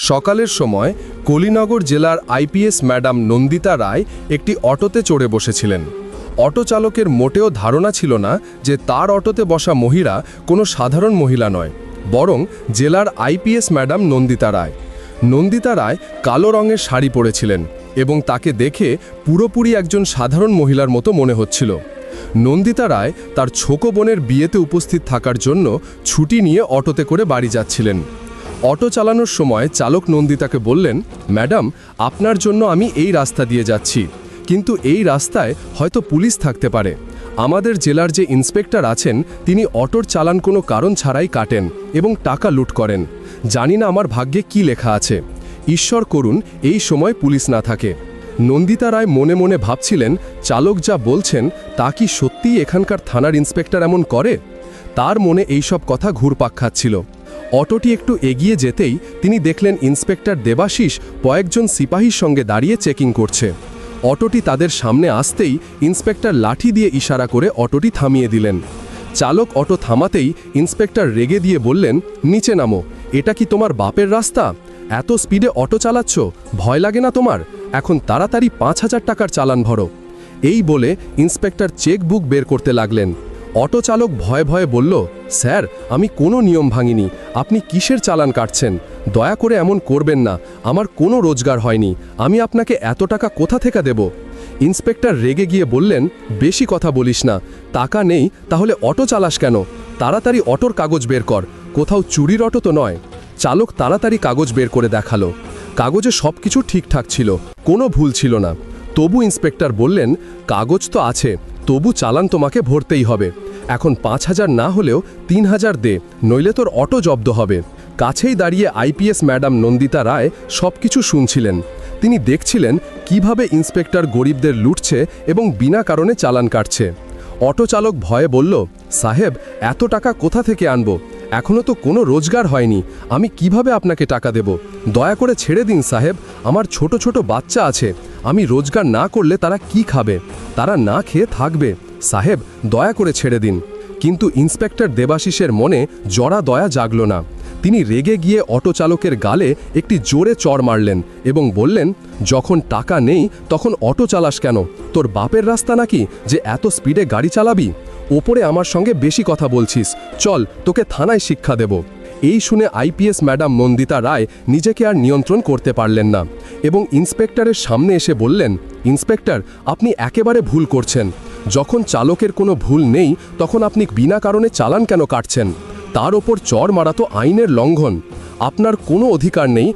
সকালের সময় কলিনগর জেলার আইপিএস ম্যাডাম নন্দিতা রায় একটি অটোতে চড়ে বসেছিলেন। অটো চালকের মোটেও ধারণা ছিল না যে তার অটোতে বসা মহিলা কোনো সাধারণ মহিলা নয়, বরং জেলার আইপিএস ম্যাডাম নন্দিতা রায়। নন্দিতা রায় কালো রঙের শাড়ি পরেছিলেন এবং তাকে দেখে পুরোপুরি একজন সাধারণ মহিলার মতো মনে হচ্ছিল। নন্দিতা রায় তার ছোটো বোনের বিয়েতে উপস্থিত থাকার জন্য ছুটি নিয়ে অটোতে করে বাড়ি যাচ্ছিলেন। অটো চালানোর সময় চালক নন্দিতাকে বললেন, ম্যাডাম, আপনার জন্য আমি এই রাস্তা দিয়ে যাচ্ছি, কিন্তু এই রাস্তায় হয়তো পুলিশ থাকতে পারে। আমাদের জেলার যে ইন্সপেক্টর আছেন তিনি অটোর চালান কোনো কারণ ছাড়াই কাটেন এবং টাকা লুট করেন। জানি না আমার ভাগ্যে কি লেখা আছে, ঈশ্বর করুন এই সময় পুলিশ না থাকে। নন্দিতা রায় মনে মনে ভাবছিলেন, চালক যা বলছেন তা কি সত্যিই এখানকার থানার ইন্সপেক্টর এমন করে? তার মনে এইসব কথা ঘুরপাক খাচ্ছিল। অটোটি একটু এগিয়ে যেতেই তিনি দেখলেন ইন্সপেক্টর দেবাশিস কয়েকজন সিপাহীর সঙ্গে দাঁড়িয়ে চেকিং করছে। অটোটি তাদের সামনে আসতেই ইন্সপেক্টর লাঠি দিয়ে ইশারা করে অটোটি থামিয়ে দিলেন। চালক অটো থামাতেই ইন্সপেক্টর রেগে দিয়ে বললেন, নিচে নামো, এটা কি তোমার বাপের রাস্তা? এত স্পিডে অটো চালাচ্ছ, ভয় লাগে না তোমার? এখন তাড়াতাড়ি ৫,০০০ টাকার চালান ভরো। এই বলে ইন্সপেক্টর চেকবুক বের করতে লাগলেন। অটো চালক ভয়ে ভয়ে বলল, স্যার, আমি কোনো নিয়ম ভাঙিনি, আপনি কিসের চালান কাটছেন? দয়া করে এমন করবেন না, আমার কোনো রোজগার হয়নি, আমি আপনাকে এত টাকা কোথা থেকে দেব? ইন্সপেক্টর রেগে গিয়ে বললেন, বেশি কথা বলিস না, টাকা নেই তাহলে অটো চালাস কেন? তাড়াতাড়ি অটোর কাগজ বের কর, কোথাও চুরির অটো তো নয়। চালক তাড়াতাড়ি কাগজ বের করে দেখালো। কাগজে সব কিছু ঠিকঠাক ছিল, কোনো ভুল ছিল না। তবু ইন্সপেক্টর বললেন, কাগজ তো আছে, তবু চালান তোমাকে ভরতেই হবে। এখন ৫,০০০ না হলেও ৩,০০০ দে, নইলে তোর অটো জব্দ হবে। কাছেই দাঁড়িয়ে আইপিএস ম্যাডাম নন্দিতা রায় সব কিছু শুনছিলেন। তিনি দেখছিলেন কিভাবে ইন্সপেক্টর গরিবদের লুটছে এবং বিনা কারণে চালান কাটছে। অটো চালক ভয়ে বলল, সাহেব, এত টাকা কোথা থেকে আনবো? এখনও তো কোনো রোজগার হয়নি, আমি কিভাবে আপনাকে টাকা দেব? দয়া করে ছেড়ে দিন সাহেব, আমার ছোট ছোট বাচ্চা আছে, আমি রোজগার না করলে তারা কি খাবে? তারা না খেয়ে থাকবে। সাহেব, দয়া করে ছেড়ে দিন। কিন্তু ইন্সপেক্টর দেবাশিসের মনে জরা দয়া জাগল না। তিনি রেগে গিয়ে অটো চালকের গালে একটি জোরে চড় মারলেন এবং বললেন, যখন টাকা নেই তখন অটো চালাস কেন? তোর বাপের রাস্তা নাকি যে এত স্পিডে গাড়ি চালাবি? ওপরে আমার সঙ্গে বেশি কথা বলছিস, চল তোকে থানায় শিক্ষা দেব। এই শুনে আইপিএস ম্যাডাম নন্দিতা রায় নিজেকে আর নিয়ন্ত্রণ করতে পারলেন না এবং ইন্সপেক্টরের সামনে এসে বললেন, ইন্সপেক্টর, আপনি একেবারে ভুল করছেন। যখন চালকের কোনো ভুল নেই তখন আপনি বিনা কারণে চালান কেন কাটছেন? তার ওপর চড় মারা তো আইনের লঙ্ঘন। আপনার কোনো অধিকার নেই